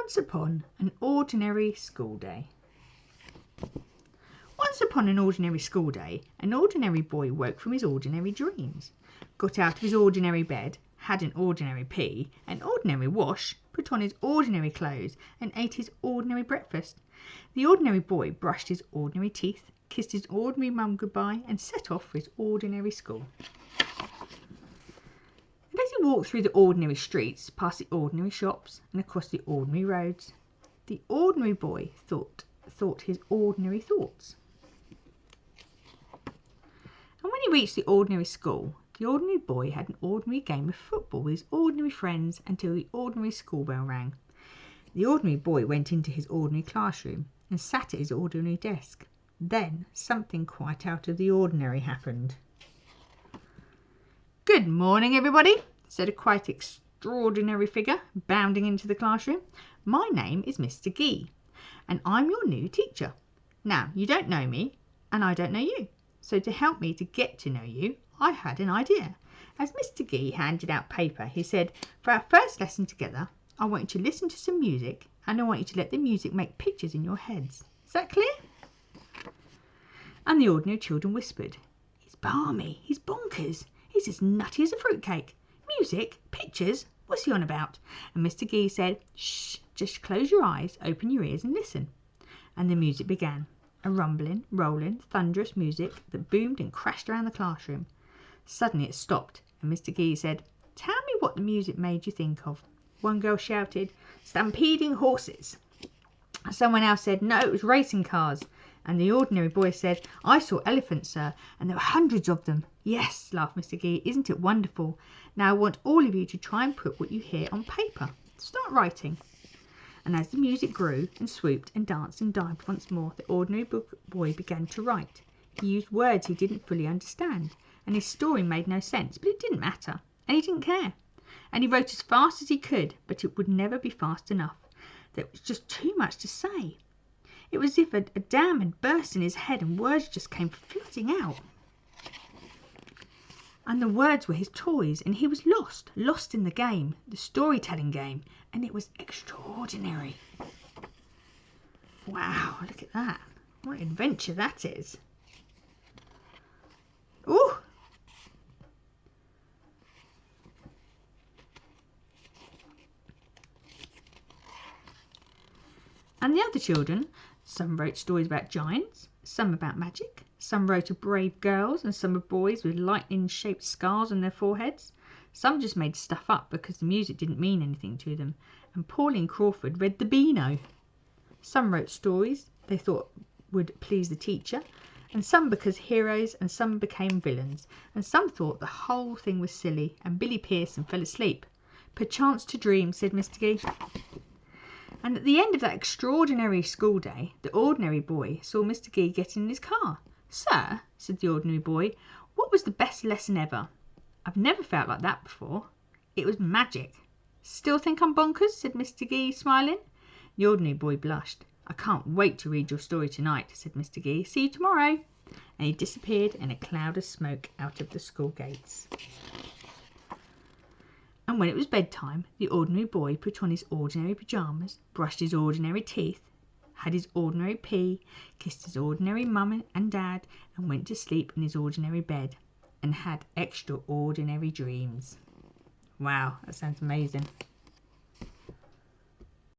Once upon an ordinary school day. Once upon an ordinary school day, an ordinary boy woke from his ordinary dreams, got out of his ordinary bed, had an ordinary pee, an ordinary wash, put on his ordinary clothes, and ate his ordinary breakfast. The ordinary boy brushed his ordinary teeth, kissed his ordinary mum goodbye, and set off for his ordinary school. And as he walked through the ordinary streets, past the ordinary shops, and across the ordinary roads, the ordinary boy thought his ordinary thoughts. And when he reached the ordinary school, the ordinary boy had an ordinary game of football with his ordinary friends until the ordinary school bell rang. The ordinary boy went into his ordinary classroom and sat at his ordinary desk. Then something quite out of the ordinary happened. "Good morning, everybody," said a quite extraordinary figure, bounding into the classroom. "My name is Mr. Gee, and I'm your new teacher. Now, you don't know me, and I don't know you. So to help me to get to know you, I had an idea." As Mr. Gee handed out paper, he said, "For our first lesson together, I want you to listen to some music, and I want you to let the music make pictures in your heads. Is that clear?" And the ordinary children whispered, "He's balmy, he's bonkers, he's as nutty as a fruitcake. Music, pictures, what's he on about?" And Mr. Gee said, "Shh, just close your eyes, open your ears and listen." And the music began, a rumbling, rolling, thunderous music that boomed and crashed around the classroom. Suddenly it stopped, and Mr. Gee said, "Tell me what the music made you think of." One girl shouted, "Stampeding horses." Someone else said, "No, it was racing cars." And the ordinary boy said, "I saw elephants, sir, and there were hundreds of them." "Yes," laughed Mr. Gee, "isn't it wonderful? Now I want all of you to try and put what you hear on paper. Start writing." And as the music grew and swooped and danced and dived once more, the ordinary boy began to write. He used words he didn't fully understand, and his story made no sense, but it didn't matter, and he didn't care. And he wrote as fast as he could, but it would never be fast enough. There was just too much to say. It was as if a dam had burst in his head and words just came flooding out. And the words were his toys, and he was lost in the game, the storytelling game, and it was extraordinary. Wow, look at that. What an adventure that is. Ooh! And the other children, some wrote stories about giants, some about magic, some wrote of brave girls, and some of boys with lightning-shaped scars on their foreheads. Some just made stuff up because the music didn't mean anything to them, and Pauline Crawford read the Beano. Some wrote stories they thought would please the teacher, and some because heroes, and some became villains, and some thought the whole thing was silly, and Billy Pearson fell asleep. "Perchance to dream," said Mr. Gee. And at the end of that extraordinary school day, the ordinary boy saw Mr. Gee getting in his car. "Sir," said the ordinary boy, "what was the best lesson ever? I've never felt like that before. It was magic." "Still think I'm bonkers?" said Mr. Gee, smiling. The ordinary boy blushed. "I can't wait to read your story tonight," said Mr. Gee. "See you tomorrow." And he disappeared in a cloud of smoke out of the school gates. And when it was bedtime, the ordinary boy put on his ordinary pyjamas, brushed his ordinary teeth, had his ordinary pee, kissed his ordinary mum and dad, and went to sleep in his ordinary bed, and had extraordinary dreams. Wow, that sounds amazing.